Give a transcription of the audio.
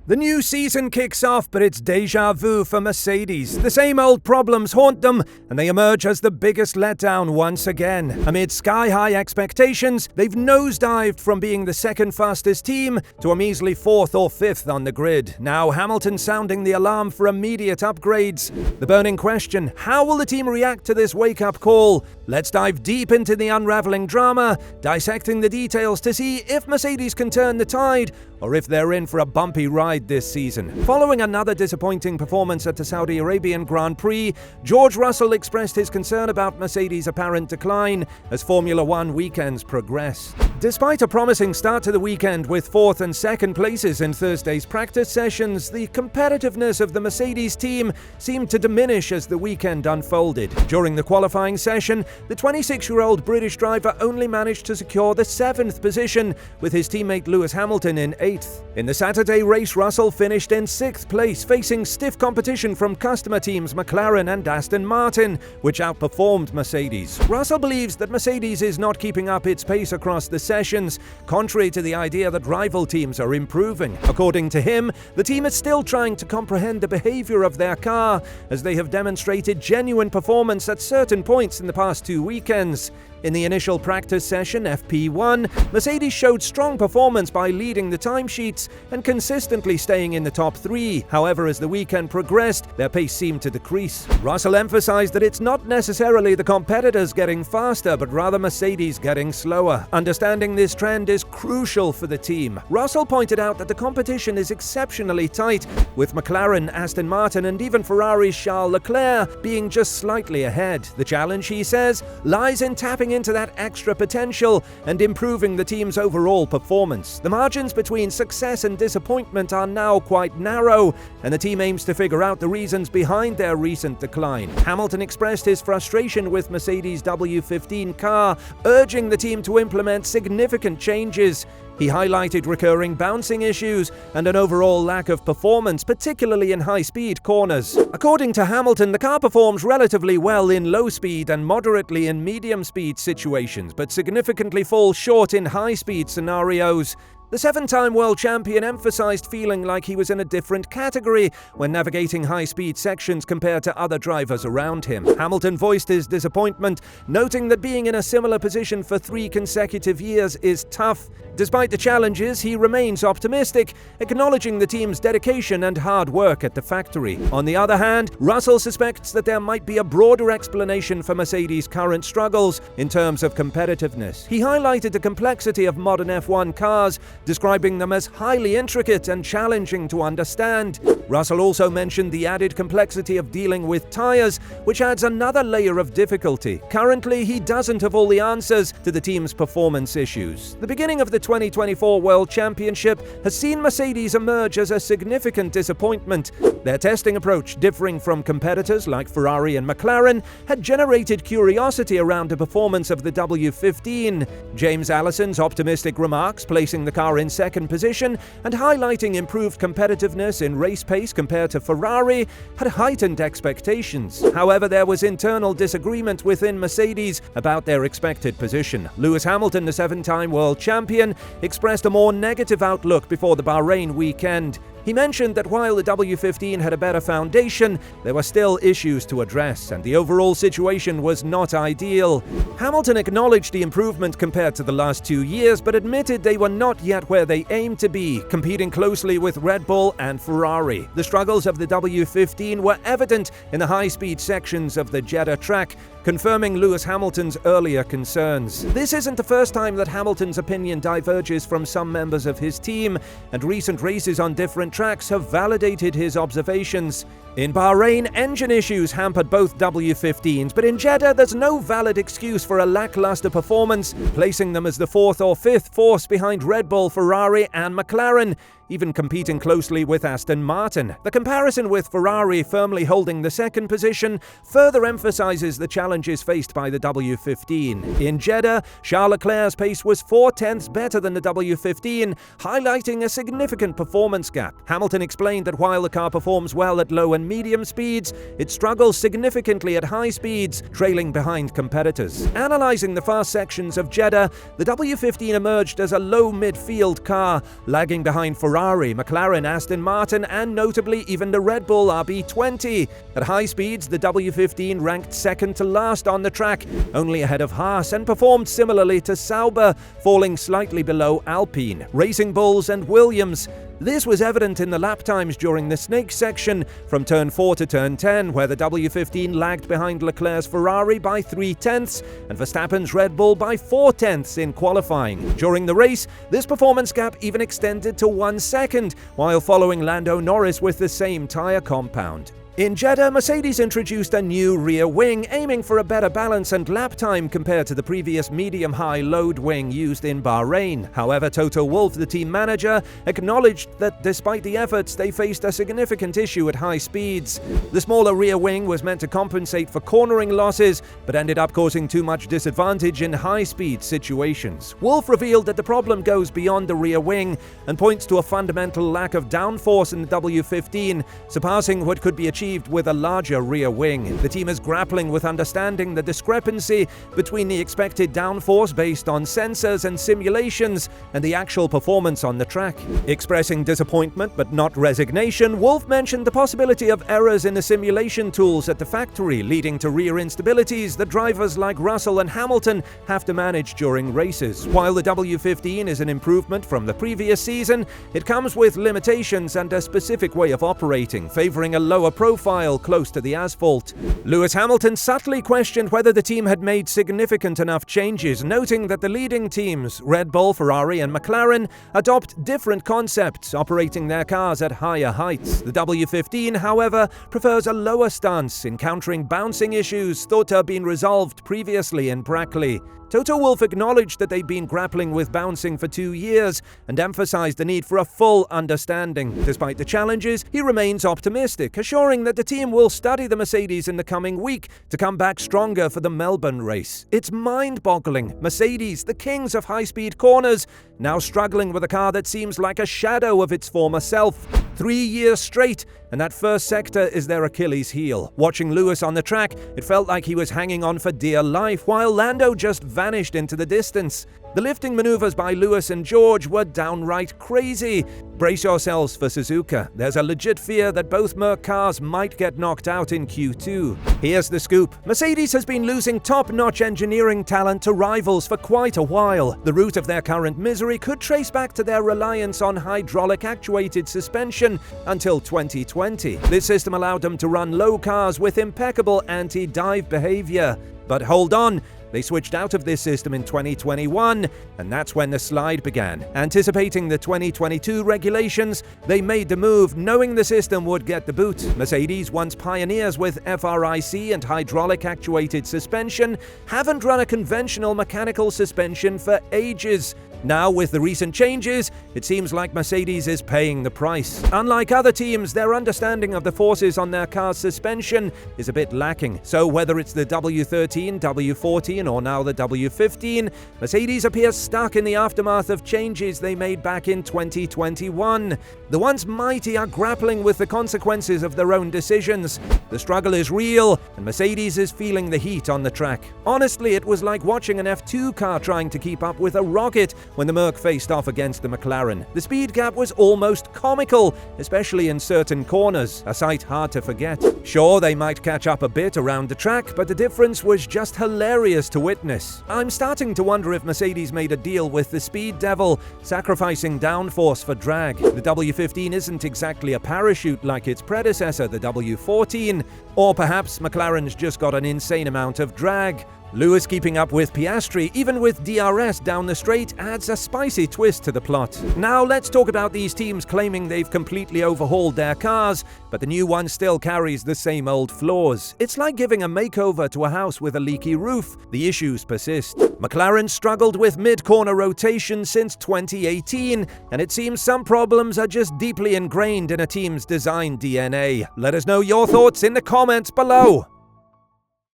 The new season kicks off, but it's déjà vu for Mercedes. The same old problems haunt them, and they emerge as the biggest letdown once again. Amid sky-high expectations, they've nosedived from being the second fastest team to a measly 4th or 5th on the grid. Now Hamilton sounding the alarm for immediate upgrades. The burning question, how will the team react to this wake-up call? Let's dive deep into the unraveling drama, dissecting the details to see if Mercedes can turn the tide, or if they're in for a bumpy ride this season. Following another disappointing performance at the Saudi Arabian Grand Prix, George Russell expressed his concern about Mercedes' apparent decline as Formula One weekends progress. Despite a promising start to the weekend with 4th and 2nd places in Thursday's practice sessions, the competitiveness of the Mercedes team seemed to diminish as the weekend unfolded. During the qualifying session, the 26-year-old British driver only managed to secure the 7th position, with his teammate Lewis Hamilton in 8th. In the Saturday race, Russell finished in 6th place, facing stiff competition from customer teams McLaren and Aston Martin, which outperformed Mercedes. Russell believes that Mercedes is not keeping up its pace across the sessions, contrary to the idea that rival teams are improving. According to him, the team is still trying to comprehend the behavior of their car, as they have demonstrated genuine performance at certain points in the past 2 weekends. In the initial practice session, FP1, Mercedes showed strong performance by leading the timesheets and consistently staying in the top 3. However, as the weekend progressed, their pace seemed to decrease. Russell emphasized that it's not necessarily the competitors getting faster, but rather Mercedes getting slower. Understanding this trend is crucial for the team. Russell pointed out that the competition is exceptionally tight, with McLaren, Aston Martin, and even Ferrari's Charles Leclerc being just slightly ahead. The challenge, he says, lies in tapping into that extra potential and improving the team's overall performance. The margins between success and disappointment are now quite narrow, and the team aims to figure out the reasons behind their recent decline. Hamilton expressed his frustration with Mercedes' W15 car, urging the team to implement significant changes. He highlighted recurring bouncing issues and an overall lack of performance, particularly in high-speed corners. According to Hamilton, the car performs relatively well in low-speed and moderately in medium-speed situations, but significantly falls short in high-speed scenarios. The 7-time world champion emphasized feeling like he was in a different category when navigating high-speed sections compared to other drivers around him. Hamilton voiced his disappointment, noting that being in a similar position for 3 consecutive years is tough. Despite the challenges, he remains optimistic, acknowledging the team's dedication and hard work at the factory. On the other hand, Russell suspects that there might be a broader explanation for Mercedes' current struggles in terms of competitiveness. He highlighted the complexity of modern F1 cars, describing them as highly intricate and challenging to understand. Russell also mentioned the added complexity of dealing with tires, which adds another layer of difficulty. Currently, he doesn't have all the answers to the team's performance issues. The beginning of the 2024 World Championship has seen Mercedes emerge as a significant disappointment. Their testing approach, differing from competitors like Ferrari and McLaren, had generated curiosity around the performance of the W15. James Allison's optimistic remarks, placing the car in 2nd position and highlighting improved competitiveness in race pace compared to Ferrari, had heightened expectations. However, there was internal disagreement within Mercedes about their expected position. Lewis Hamilton, the 7-time world champion, expressed a more negative outlook before the Bahrain weekend. He mentioned that while the W15 had a better foundation, there were still issues to address, and the overall situation was not ideal. Hamilton acknowledged the improvement compared to the last 2 years, but admitted they were not yet where they aimed to be, competing closely with Red Bull and Ferrari. The struggles of the W15 were evident in the high-speed sections of the Jeddah track, confirming Lewis Hamilton's earlier concerns. This isn't the first time that Hamilton's opinion diverges from some members of his team, and recent races on different tracks have validated his observations. In Bahrain, engine issues hampered both W15s, but in Jeddah there's no valid excuse for a lackluster performance, placing them as the 4th or 5th force behind Red Bull, Ferrari and McLaren, even competing closely with Aston Martin. The comparison with Ferrari firmly holding the 2nd position further emphasizes the challenges faced by the W15. In Jeddah, Charles Leclerc's pace was 0.4 better than the W15, highlighting a significant performance gap. Hamilton explained that while the car performs well at low and medium speeds, it struggles significantly at high speeds, trailing behind competitors. Analyzing the fast sections of Jeddah, the W15 emerged as a low midfield car, lagging behind Ferrari, McLaren, Aston Martin, and notably even the Red Bull RB20. At high speeds, the W15 ranked second to last on the track, only ahead of Haas, and performed similarly to Sauber, falling slightly below Alpine, Racing Bulls, and Williams. This was evident in the lap times during the snake section from turn 4 to turn 10, where the W15 lagged behind Leclerc's Ferrari by 3/10 and Verstappen's Red Bull by 4/10 in qualifying. During the race, this performance gap even extended to 1 second, while following Lando Norris with the same tyre compound. In Jeddah, Mercedes introduced a new rear wing, aiming for a better balance and lap time compared to the previous medium-high load wing used in Bahrain. However, Toto Wolff, the team manager, acknowledged that despite the efforts, they faced a significant issue at high speeds. The smaller rear wing was meant to compensate for cornering losses, but ended up causing too much disadvantage in high-speed situations. Wolff revealed that the problem goes beyond the rear wing and points to a fundamental lack of downforce in the W15, surpassing what could be achieved with a larger rear wing. The team is grappling with understanding the discrepancy between the expected downforce based on sensors and simulations and the actual performance on the track. Expressing disappointment but not resignation, Wolff mentioned the possibility of errors in the simulation tools at the factory, leading to rear instabilities that drivers like Russell and Hamilton have to manage during races. While the W15 is an improvement from the previous season, it comes with limitations and a specific way of operating, favoring a lower profile close to the asphalt. Lewis Hamilton subtly questioned whether the team had made significant enough changes, noting that the leading teams, Red Bull, Ferrari, and McLaren, adopt different concepts, operating their cars at higher heights. The W15, however, prefers a lower stance, encountering bouncing issues thought to have been resolved previously in Brackley. Toto Wolff acknowledged that they'd been grappling with bouncing for 2 years and emphasized the need for a full understanding. Despite the challenges, he remains optimistic, assuring that the team will study the Mercedes in the coming week to come back stronger for the Melbourne race. It's mind-boggling. Mercedes, the kings of high-speed corners, now struggling with a car that seems like a shadow of its former self. 3 years straight, and that first sector is their Achilles heel. Watching Lewis on the track, it felt like he was hanging on for dear life, while Lando just vanished into the distance. The lifting maneuvers by Lewis and George were downright crazy. Brace yourselves for Suzuka. There's a legit fear that both Merc cars might get knocked out in Q2. Here's the scoop. Mercedes has been losing top-notch engineering talent to rivals for quite a while. The root of their current misery could trace back to their reliance on hydraulic-actuated suspension until 2020. This system allowed them to run low cars with impeccable anti-dive behavior. But hold on, they switched out of this system in 2021, and that's when the slide began. Anticipating the 2022 regulations, they made the move, knowing the system would get the boot. Mercedes, once pioneers with FRIC and hydraulic-actuated suspension, haven't run a conventional mechanical suspension for ages. Now, with the recent changes, it seems like Mercedes is paying the price. Unlike other teams, their understanding of the forces on their car's suspension is a bit lacking. So whether it's the W13, W14, or now the W15, Mercedes appears stuck in the aftermath of changes they made back in 2021. The once mighty are grappling with the consequences of their own decisions. The struggle is real, and Mercedes is feeling the heat on the track. Honestly, it was like watching an F2 car trying to keep up with a rocket when the Merc faced off against the McLaren. The speed gap was almost comical, especially in certain corners, a sight hard to forget. Sure, they might catch up a bit around the track, but the difference was just hilarious to witness. I'm starting to wonder if Mercedes made a deal with the speed devil, sacrificing downforce for drag. The W15 isn't exactly a parachute like its predecessor, the W14, or perhaps McLaren's just got an insane amount of drag. Lewis keeping up with Piastri, even with DRS down the straight, adds a spicy twist to the plot. Now let's talk about these teams claiming they've completely overhauled their cars, but the new one still carries the same old flaws. It's like giving a makeover to a house with a leaky roof. The issues persist. McLaren struggled with mid-corner rotation since 2018, and it seems some problems are just deeply ingrained in a team's design DNA. Let us know your thoughts in the comments below.